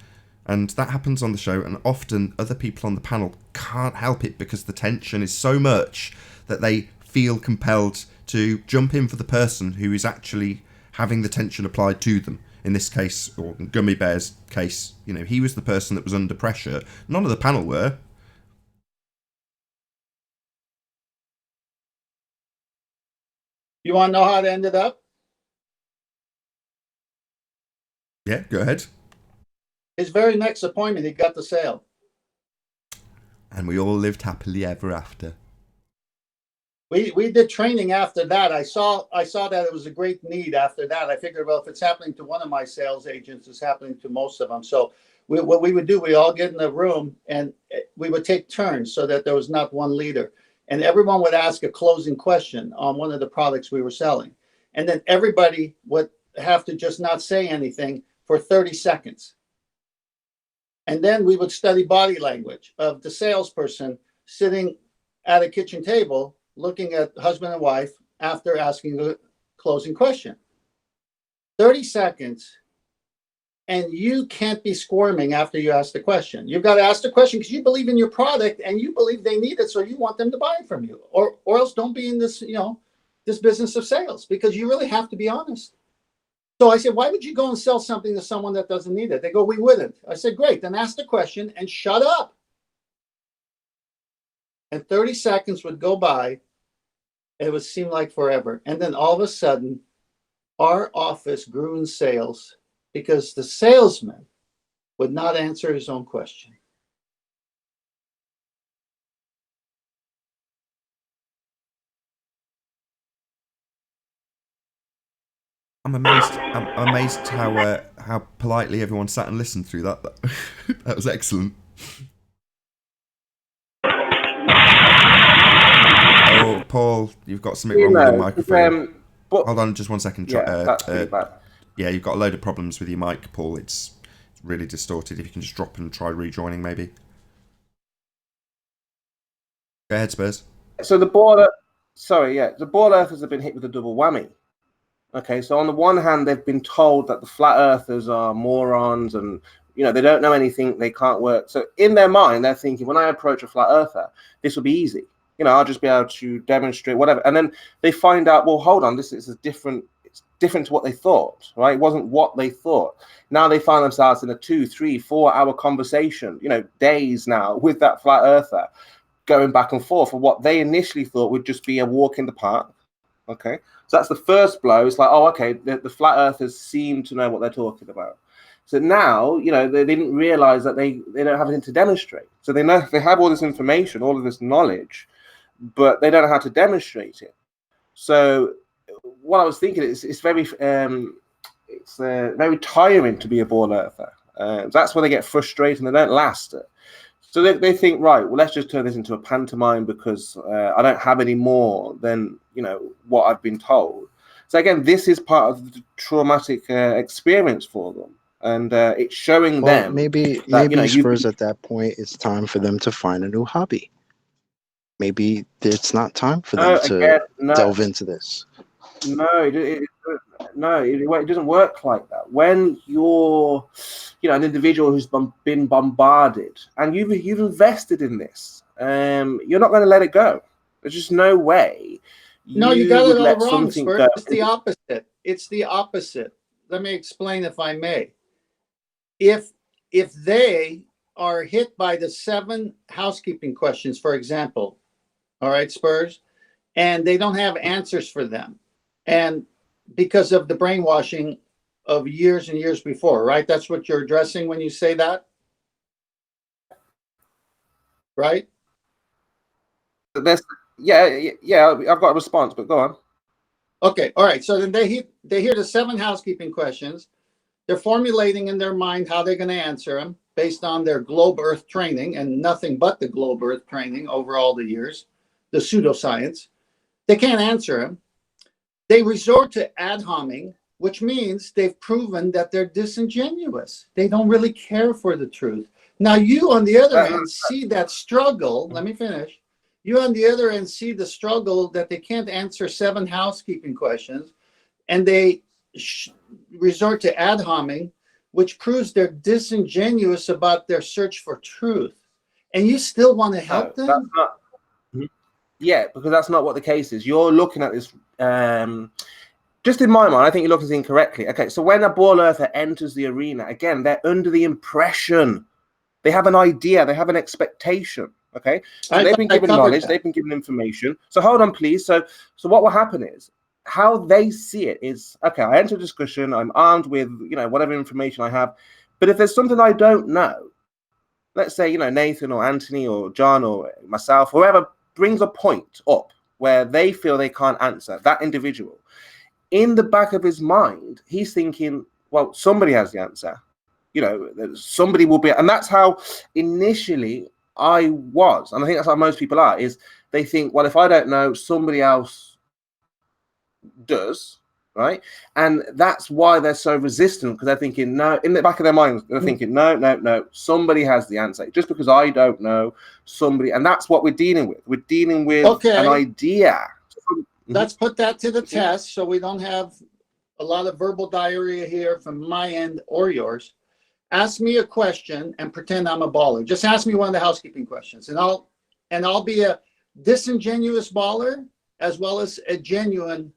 And that happens on the show, and often other people on the panel can't help it because the tension is so much that they feel compelled to jump in for the person who is actually having the tension applied to them. In this case, or in Gummy Bear's case, he was the person that was under pressure. None of the panel were. You want to know how it ended up? Yeah, go ahead. His very next appointment, he got the sale. And we all lived happily ever after. We did training after that. I saw that it was a great need after that. I figured, well, if it's happening to one of my sales agents, it's happening to most of them. So what we would do, we all get in a room and we would take turns so that there was not one leader. And everyone would ask a closing question on one of the products we were selling. And then everybody would have to just not say anything for 30 seconds. And then we would study body language of the salesperson sitting at a kitchen table, looking at husband and wife after asking the closing question. 30 seconds, and you can't be squirming after you ask the question. You've got to ask the question because you believe in your product and you believe they need it, so you want them to buy it from you. Or else don't be in this, this business of sales, because you really have to be honest. So I said, why would you go and sell something to someone that doesn't need it? They go, we wouldn't. I said, great, then ask the question and shut up. And 30 seconds would go by. It would seem like forever. And then all of a sudden, our office grew in sales because the salesman would not answer his own question. I'm amazed how politely everyone sat and listened through that. That was excellent. Oh, Paul, you've got something wrong with the microphone. Hold on just one second. That's pretty bad. Yeah, you've got a load of problems with your mic, Paul. It's really distorted. If you can just drop and try rejoining, maybe. Go ahead, Spurs. So the ball earthers have been hit with a double whammy. Okay, so on the one hand, they've been told that the flat earthers are morons and, they don't know anything, they can't work. So in their mind, they're thinking, when I approach a flat earther, this will be easy. I'll just be able to demonstrate whatever. And then they find out, well, hold on, it's different to what they thought, right? It wasn't what they thought. Now they find themselves in a 2, 3, 4 hour conversation, days now with that flat earther, going back and forth for what they initially thought would just be a walk in the park. Okay, so that's the first blow. It's like, oh, okay, the flat earthers seem to know what they're talking about. So now, they didn't realize that they don't have anything to demonstrate. So they have all this information, all of this knowledge, but they don't know how to demonstrate it. So what I was thinking is it's very tiring to be a ball earther. That's when they get frustrated and they don't last. So they think, right, well, let's just turn this into a pantomime because I don't have any more than, what I've been told. So again, this is part of the traumatic experience for them. And it's showing them maybe Spurs at that point, it's time for them to find a new hobby. Maybe it's not time for them to delve into this. No, it doesn't work like that. When you're, an individual who's been bombarded and you've invested in this, you're not going to let it go. There's just no way. No, you got it all wrong, Spurs. It's the opposite. It's the opposite. Let me explain, if I may. If they are hit by the 7 housekeeping questions, for example, all right, Spurs, and they don't have answers for them, and because of the brainwashing of years and years before, right? That's what you're addressing when you say that, right? I've got a response, but go on. Okay, all right. So then they hear the 7 housekeeping questions. They're formulating in their mind how they're going to answer them based on their globe Earth training and nothing but the globe Earth training over all the years, the pseudoscience. They can't answer them. They resort to ad homing, which means they've proven that they're disingenuous. They don't really care for the truth. Now, you, on the other hand, see that struggle. Let me finish. You, on the other hand, see the struggle that they can't answer 7 housekeeping questions, and they resort to ad homing, which proves they're disingenuous about their search for truth. And you still want to help them? yet, because that's not what the case is. You're looking at this. Just in my mind, I think you're looking at it incorrectly. Okay, so when a ball earther enters the arena, again, they're under the impression. They have an idea. They have an expectation. Okay, so they've been given knowledge. They've been given information. So hold on, please. So what will happen is how they see it is, okay, I enter a discussion. I'm armed with, whatever information I have. But if there's something I don't know, let's say, Nathan or Anthony or John or myself, whoever brings a point up where they feel they can't answer, that individual, in the back of his mind, he's thinking, well, somebody has the answer. Somebody will be, and that's how initially I was, and I think that's how most people are, is they think, well, if I don't know, somebody else does, right? And that's why they're so resistant, because they're thinking, no, in the back of their minds, they're thinking, no, somebody has the answer. Just because I don't know, somebody, and that's what we're dealing with. We're dealing with an idea. Let's put that to the test so we don't have a lot of verbal diarrhea here from my end or yours. Ask me a question and pretend I'm a baller. Just ask me one of the housekeeping questions, and I'll be a disingenuous baller as well as a genuine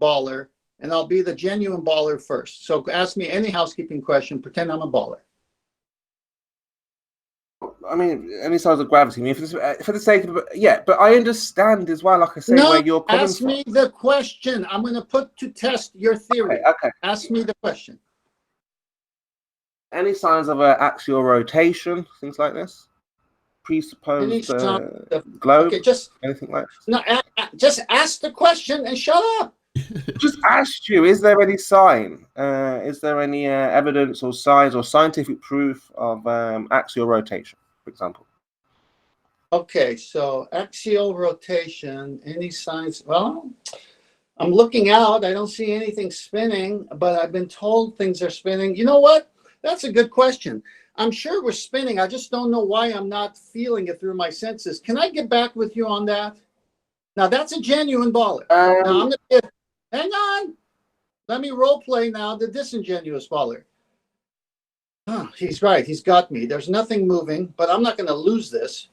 baller, and I'll be the genuine baller first. So ask me any housekeeping question, pretend I'm a baller. I mean, any size of gravity. I mean, for the sake of but I understand as well, like I say, where you're coming from. Ask me the question. I'm going to put to test your theory. Okay. Ask me the question. Any signs of axial rotation, things like this? Presupposed globe? Okay, just anything like this? No, just ask the question and shut up. Just asked you, is there any sign? Is there any evidence or signs or scientific proof of axial rotation, for example? Okay, so axial rotation, any signs? Well, I'm looking out. I don't see anything spinning, but I've been told things are spinning. You know what? That's a good question. I'm sure we're spinning. I just don't know why I'm not feeling it through my senses. Can I get back with you on that? Now, that's a genuine baller. Now, I'm going to get, hang on. Let me role play now the disingenuous baller. Oh, he's right. He's got me. There's nothing moving, but I'm not going to lose this.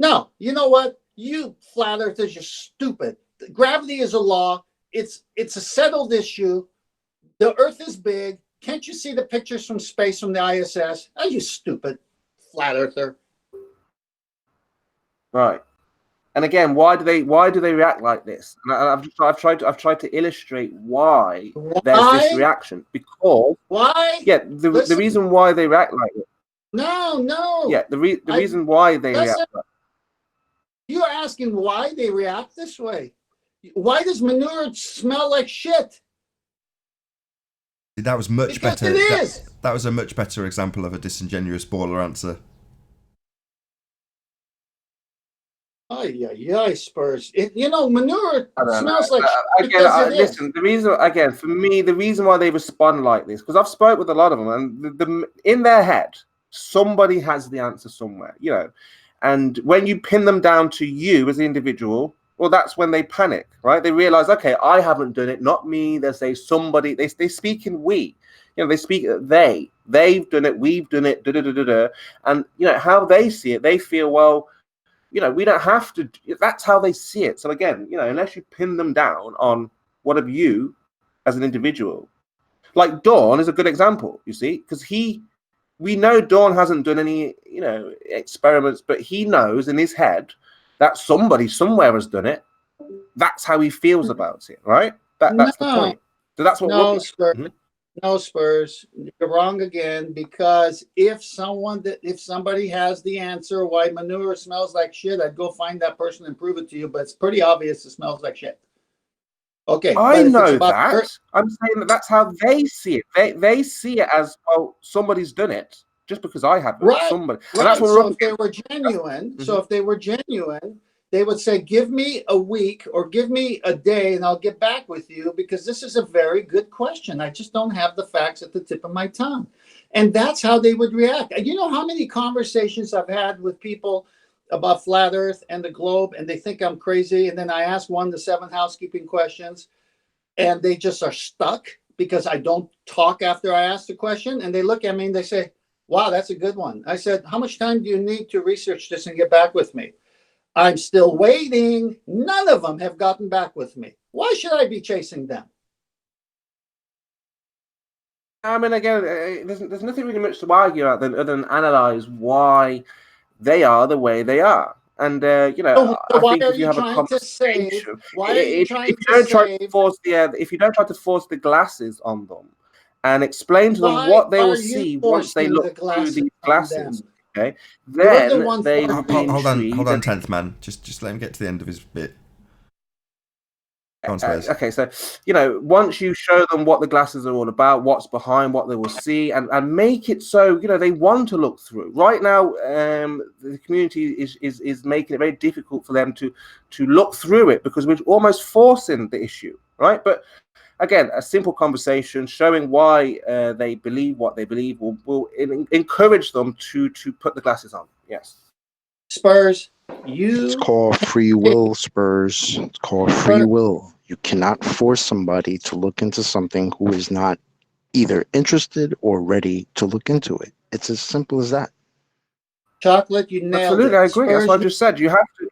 No, you know what? You flat earthers, you're stupid. Gravity is a law. It's a settled issue. The earth is big. Can't you see the pictures from space from the ISS? Oh, you stupid flat earther. Right. And again, why do they react like this? And I've tried to illustrate why there's this reaction. Because why? Yeah, the reason why they react like it. No. Yeah, the reason why they react like it. You're asking why they react this way. Why does manure smell like shit? That was much because better. It is. That was a much better example of a disingenuous baller answer. Yeah, Spurs. Manure smells like shit. Again, listen, the reason why they respond like this, because I've spoke with a lot of them, and in their head, somebody has the answer somewhere, and when you pin them down to you as the individual, well, that's when they panic, right? They realize, okay, I haven't done it, not me. They say somebody. They speak in we. They speak they. They've done it. We've done it. And how they see it, they feel, well, we don't have to. That's how they see it. So again, unless you pin them down on what of you as an individual, like Dawn is a good example. You see, because we know Dawn hasn't done any experiments, but he knows in his head that somebody somewhere has done it. That's how he feels about it, right? That's the point. So that's what. No, Spurs. You're wrong again, because if somebody has the answer why manure smells like shit, I'd go find that person and prove it to you. But it's pretty obvious it smells like shit. Okay, I know that. I'm saying that's how they see it. They see it as, well, somebody's done it. Just because I haven't, somebody. Right. And that's what so if they were genuine, they would say, give me a week or give me a day and I'll get back with you, because this is a very good question. I just don't have the facts at the tip of my tongue. And that's how they would react. You know how many conversations I've had with people about flat earth and the globe, and they think I'm crazy. And then I ask 1 to 7 housekeeping questions and they just are stuck because I don't talk after I ask the question. And they look at me and they say, wow, that's a good one. I said, how much time do you need to research this and get back with me? I'm still waiting. None of them have gotten back with me. Why should I be chasing them? I mean, again, there's nothing really much to argue about other than analyze why they are the way they are. And you know, So I why think are if you you have a trying to save? conversation, Why are you if trying you to don't try to save? force if you don't try to force the glasses on them, and explain to them Why what they will are you see once they forcing look the through glasses these on glasses, them? okay, You're the then one they will be forcing. intrigued. Hold on, 10th man. Just let him get to the end of his bit. Go on, Spurs. Okay, so you know, once you show them what the glasses are all about, what's behind, what they will see, and make it so you know they want to look through. Right now, the community is making it very difficult for them to look through it because we're almost forcing the issue, right? But again, a simple conversation showing why they believe what they believe will encourage them to put the glasses on. Yes. Spurs, It's called free will, Spurs. It's called free will. You cannot force somebody to look into something who is not either interested or ready to look into it. It's as simple as that. Chocolate, you nailed Absolutely, it. I agree. That's what I just said. You have to.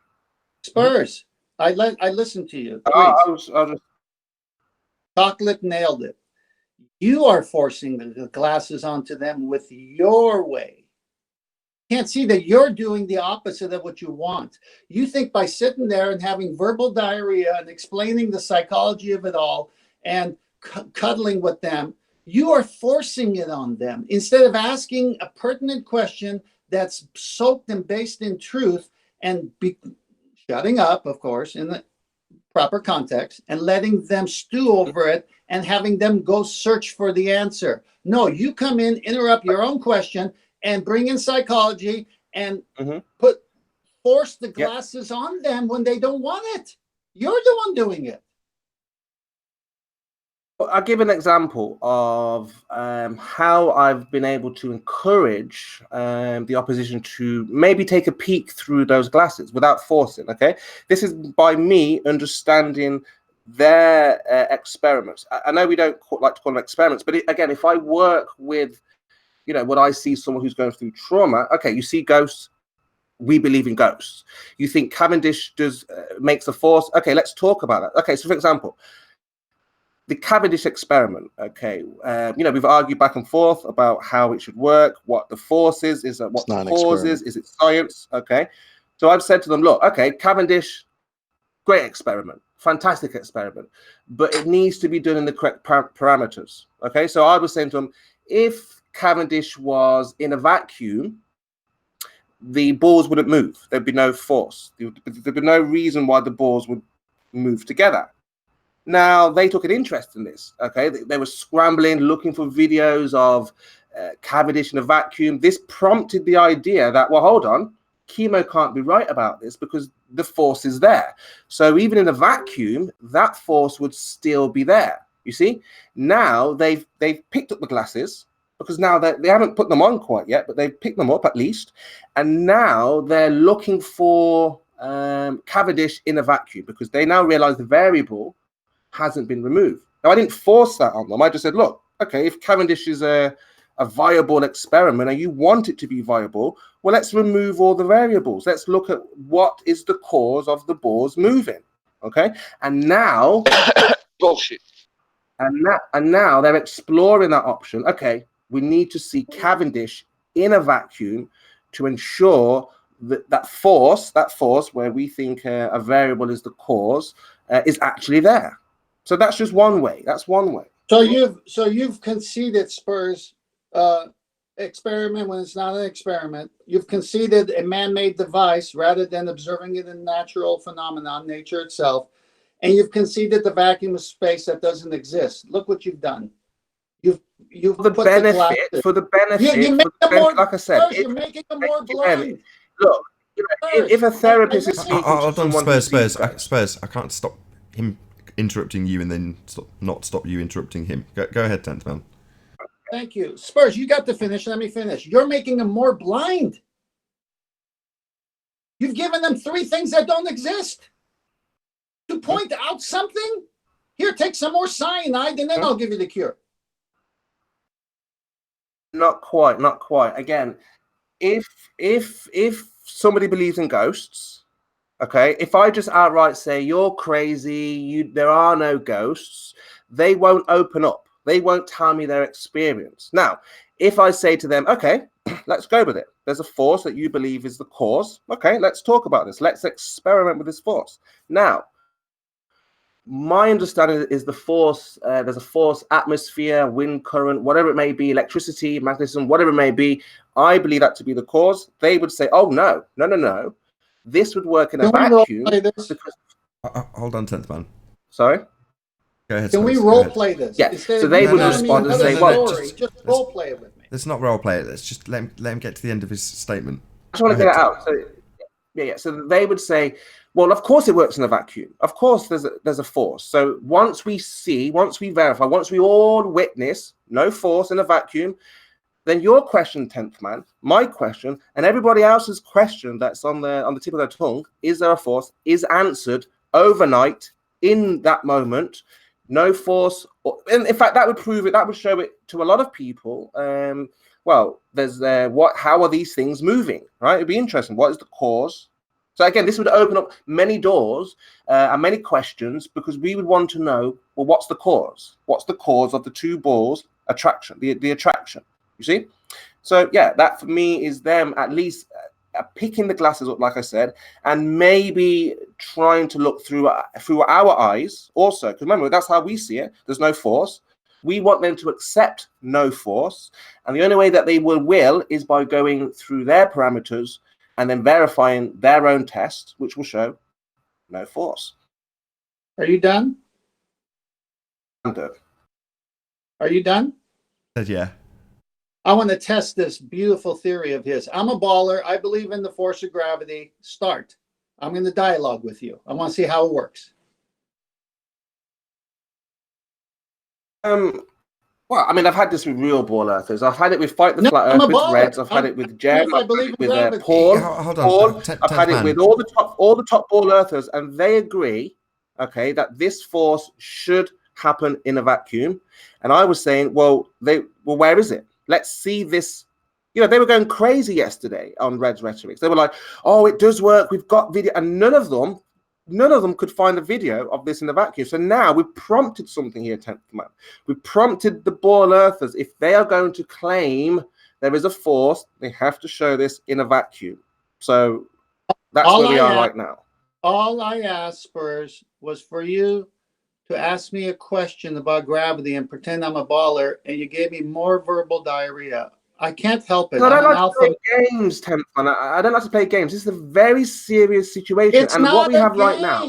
Spurs, I listened to you. I'll Please. just... Chocolate nailed it. You are forcing the glasses onto them with your way. Can't see that you're doing the opposite of what you want. You think by sitting there and having verbal diarrhea and explaining the psychology of it all and cuddling with them, you are forcing it on them instead of asking a pertinent question that's soaked and based in truth and shutting up, of course, in the proper context and letting them stew over it and having them go search for the answer. No, you come in, interrupt your own question and bring in psychology and force the glasses on them when they don't want it. You're the one doing it. I'll give an example of how I've been able to encourage the opposition to maybe take a peek through those glasses without forcing. Okay, this is by me understanding their experiments. I know we don't like to call them experiments, but again, if I work with, you know, what I see someone who's going through trauma. Okay, you see ghosts. We believe in ghosts. You think Cavendish makes a force. Okay, let's talk about that. Okay, so for example, the Cavendish experiment, okay, you know, we've argued back and forth about how it should work, what the force is what the cause is it science, okay? So I've said to them, look, okay, Cavendish, great experiment, fantastic experiment, but it needs to be done in the correct parameters, okay? So I was saying to them, if Cavendish was in a vacuum, the balls wouldn't move. There'd be no force. There'd be no reason why the balls would move together. Now, they took an interest in this, okay? They were scrambling, looking for videos of Cavendish in a vacuum. This prompted the idea that, well, hold on, chemo can't be right about this because the force is there. So even in a vacuum, that force would still be there, you see? Now, they've picked up the glasses because now they haven't put them on quite yet, but they've picked them up at least. And now they're looking for Cavendish in a vacuum because they now realize the variable hasn't been removed. Now, I didn't force that on them. I just said, look, okay, if Cavendish is a viable experiment and you want it to be viable, well, let's remove all the variables. Let's look at what is the cause of the balls moving, okay? And now... Bullshit. And now they're exploring that option. Okay, we need to see Cavendish in a vacuum to ensure that that force where we think a variable is the cause is actually there. So that's just one way. That's one way. So you've conceded, Spurs, experiment when it's not an experiment. You've conceded a man-made device rather than observing it in natural phenomenon, nature itself. And you've conceded the vacuum of space that doesn't exist. Look what you've done. You've for the benefit. Like I said, you're making them more blind. Look, if a therapist is speaking to someone, Spurs, I can't stop him interrupting you and then not stop you interrupting him. Go ahead, 10th man. Thank you. Spurs, you got to finish. Let me finish. You're making them more blind. You've given them 3 things that don't exist. To point out something? Here, take some more cyanide and then I'll give you the cure. Not quite. Again, if somebody believes in ghosts, Okay, if I just outright say you're crazy, there are no ghosts, they won't open up. They won't tell me their experience. Now, if I say to them, okay, let's go with it. There's a force that you believe is the cause. Okay, let's talk about this. Let's experiment with this force. Now, my understanding is the force, there's a force, atmosphere, wind current, whatever it may be, electricity, magnetism, whatever it may be. I believe that to be the cause. They would say, oh, no. This would work in a vacuum. Hold on, 10th man. Sorry? Go ahead. Can we role play this? Yeah. So they would respond and say, well, just role play it with me. Let's not role play it. Let's just let him get to the end of his statement. I just want to get it out. So, yeah. So they would say, well, of course it works in a vacuum. Of course there's a force. So once we verify, once we all witness no force in a vacuum, then your question, 10th man, my question, and everybody else's question that's on the tip of their tongue, is there a force, is answered overnight in that moment. No force, and in fact, that would prove it. That would show it to a lot of people. Well, there's how are these things moving? Right? It'd be interesting. What is the cause? So again, this would open up many doors and many questions because we would want to know, well, what's the cause? What's the cause of the two balls attraction? The attraction. You see? So yeah, that for me is them at least picking the glasses up, like I said, and maybe trying to look through our eyes also. Because remember, that's how we see it. There's no force. We want them to accept no force. And the only way that they will is by going through their parameters and then verifying their own test, which will show no force. Are you done? I'm done. Are you done? Said yeah. I want to test this beautiful theory of his. I'm a baller. I believe in the force of gravity. Start. I'm going to dialogue with you. I want to see how it works. Well, I mean, I've had this with real ball earthers. I've had it with Fight the Flat Earth, with Reds. I've had it with Jem. I've had it with Paul. Hold on. I've had it with all the top ball earthers, and they agree, okay, that this force should happen in a vacuum. And I was saying, well, where is it? Let's see this. You know, they were going crazy yesterday on Red's Rhetorics. They were like, oh, it does work. We've got video. And none of them could find a video of this in the vacuum. So now we've prompted something here, 10th man. We've prompted the ball earthers. If they are going to claim there is a force, they have to show this in a vacuum. So that's where we are right now. All I asked, Spurs, was for you to ask me a question about gravity and pretend I'm a baller, and you gave me more verbal diarrhea. I can't help it. No, I don't like to play games, 10th man. I don't like to play games. This is a very serious situation. It's not what we have right now,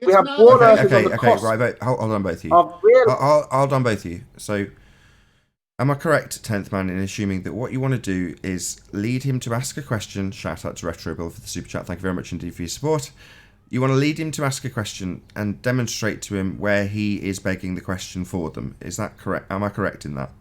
we have ball earthers on the cost. Right, hold on, both of you. Hold on, both of you. So, am I correct, 10th man, in assuming that what you want to do is lead him to ask a question? Shout out to Retro Bill for the super chat. Thank you very much indeed for your support. You want to lead him to ask a question and demonstrate to him where he is begging the question for them. Is that correct? Am I correct in that?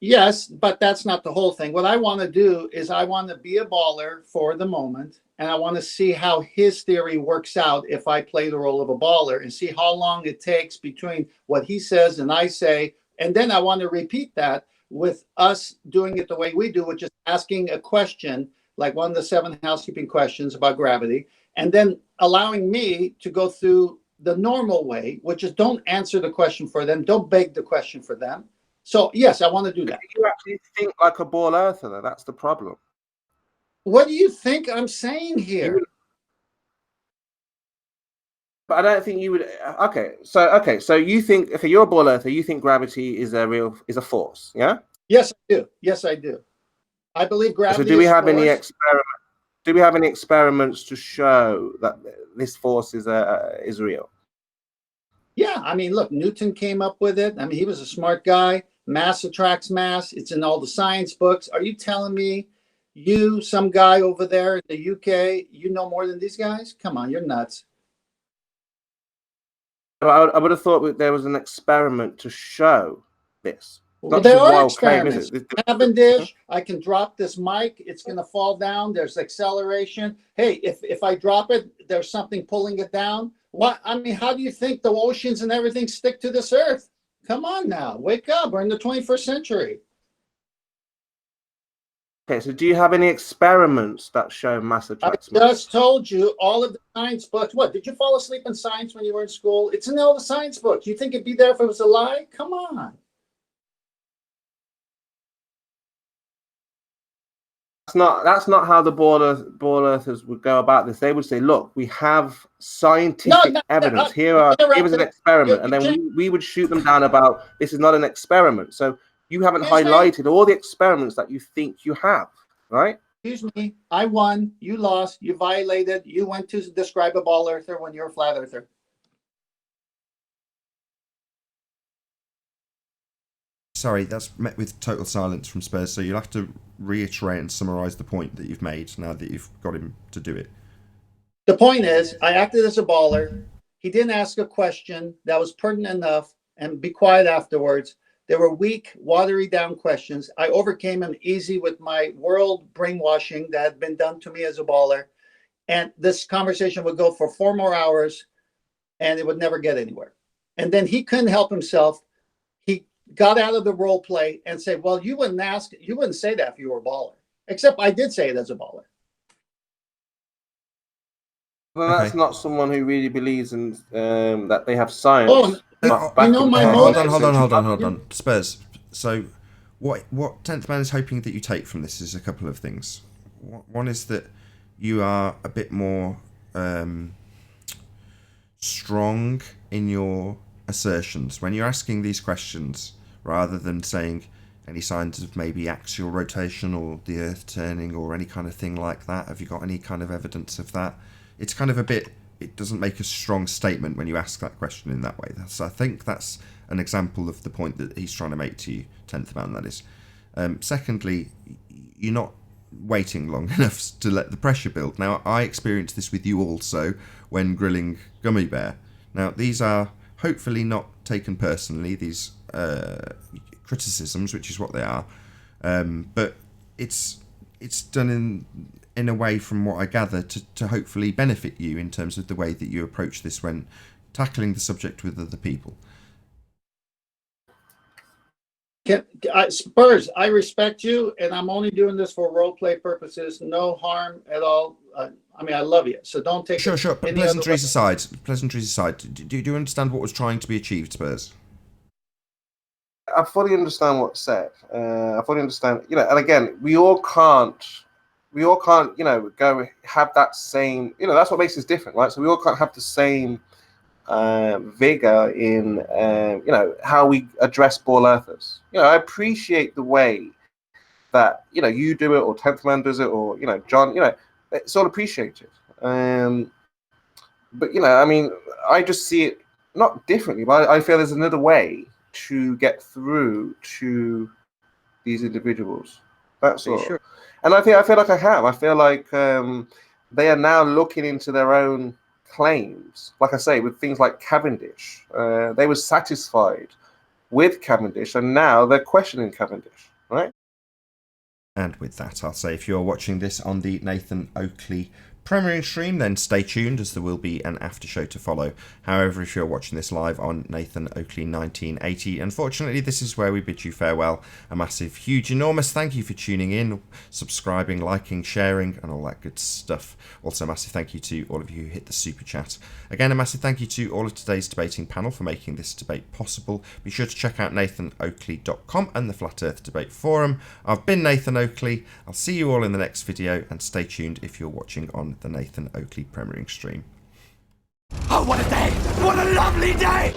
Yes, but that's not the whole thing. What I want to do is I want to be a baller for the moment, and I want to see how his theory works out if I play the role of a baller and see how long it takes between what he says and I say. And then I want to repeat that with us doing it the way we do, which is asking a question, like one of the 7 housekeeping questions about gravity, and then allowing me to go through the normal way, which is don't answer the question for them. Don't beg the question for them. So, yes, I want to do that. You actually think like a ball earther, though. That's the problem. What do you think I'm saying here? But I don't think you would. Okay, so you think, you're a ball earther. You think gravity is a force, yeah? Yes, I do. Yes, I do. I believe gravity. So, do we have any experiments? Do we have any experiments to show that this force is real? Yeah, I mean, look, Newton came up with it. I mean, he was a smart guy. Mass attracts mass. It's in all the science books. Are you telling me you, some guy over there in the UK, you know more than these guys? Come on, you're nuts. I would have thought that there was an experiment to show this. Well, there are experiments. Cavendish, I can drop this mic. It's going to fall down. There's acceleration. Hey, if I drop it, there's something pulling it down. What? I mean, how do you think the oceans and everything stick to this earth? Come on now, wake up. We're in the 21st century. Okay, so do you have any experiments that show mass I attracts mass? just told you all of the science books. What, did you fall asleep in science when you were in school? It's in all the science books. You think it'd be there if it was a lie? Come on. That's not how the ball earthers would go about this. They would say, look, we have scientific evidence. Here was an experiment. And then we would shoot them down about this is not an experiment. So you haven't highlighted all the experiments that you think you have, right? Excuse me. I won. You lost. You violated. You went to describe a ball earther when you're a flat earther. Sorry, that's met with total silence from Spurs, so you'll have to reiterate and summarise the point that you've made now that you've got him to do it. The point is, I acted as a baller. He didn't ask a question that was pertinent enough and be quiet afterwards. There were weak, watery down questions. I overcame him easy with my world brainwashing that had been done to me as a baller. And this conversation would go for 4 more hours and it would never get anywhere. And then he couldn't help himself. He got out of the role play and said, well, you wouldn't say that if you were a baller. Except I did say it as a baller. Well, that's not someone who really believes in that they have science. Oh, hold on. Spurs. So, what 10th Man is hoping that you take from this is a couple of things. One is that you are a bit more strong in your assertions when you're asking these questions, rather than saying any signs of maybe axial rotation or the Earth turning or any kind of thing like that. Have you got any kind of evidence of that? It's kind of a bit. It doesn't make a strong statement when you ask that question in that way. So I think that's an example of the point that he's trying to make to you, 10th Man, that is. Secondly, you're not waiting long enough to let the pressure build. Now, I experienced this with you also when grilling Gummy Bear. Now, these are hopefully not taken personally, these criticisms, which is what they are. But it's done in a way, from what I gather, to hopefully benefit you in terms of the way that you approach this when tackling the subject with other people. Spurs, I respect you, and I'm only doing this for role play purposes. No harm at all. I mean, I love you, so don't take Sure. But pleasantries aside, do you understand what was trying to be achieved, Spurs? I fully understand what's said. I fully understand, and again, we all can't, go have that same, that's what makes us different, right? So we all can't have the same vigor in, how we address ball earthers. I appreciate the way that, you do it, or 10th Man does it, or, John, it's all appreciated. But, I mean, I just see it not differently, but I feel there's another way to get through to these individuals. That's all. Sure. And I feel like I have. I feel like they are now looking into their own claims. Like I say, with things like Cavendish, they were satisfied with Cavendish, and now they're questioning Cavendish, right? And with that, I'll say if you're watching this on the Nathan Oakley premiering stream, then stay tuned, as there will be an after show to follow. However, if you're watching this live on Nathan Oakley 1980, unfortunately this is where we bid you farewell. A massive, huge, enormous thank you for tuning in, subscribing, liking, sharing, and all that good stuff. Also, a massive thank you to all of you who hit the super chat. Again, a massive thank you to all of today's debating panel for making this debate possible. Be sure to check out nathanoakley.com and the Flat Earth Debate Forum. I've been Nathan Oakley. I'll see you all in the next video, and stay tuned if you're watching on the Nathan Oakley premiering stream. Oh, what a day! What a lovely day!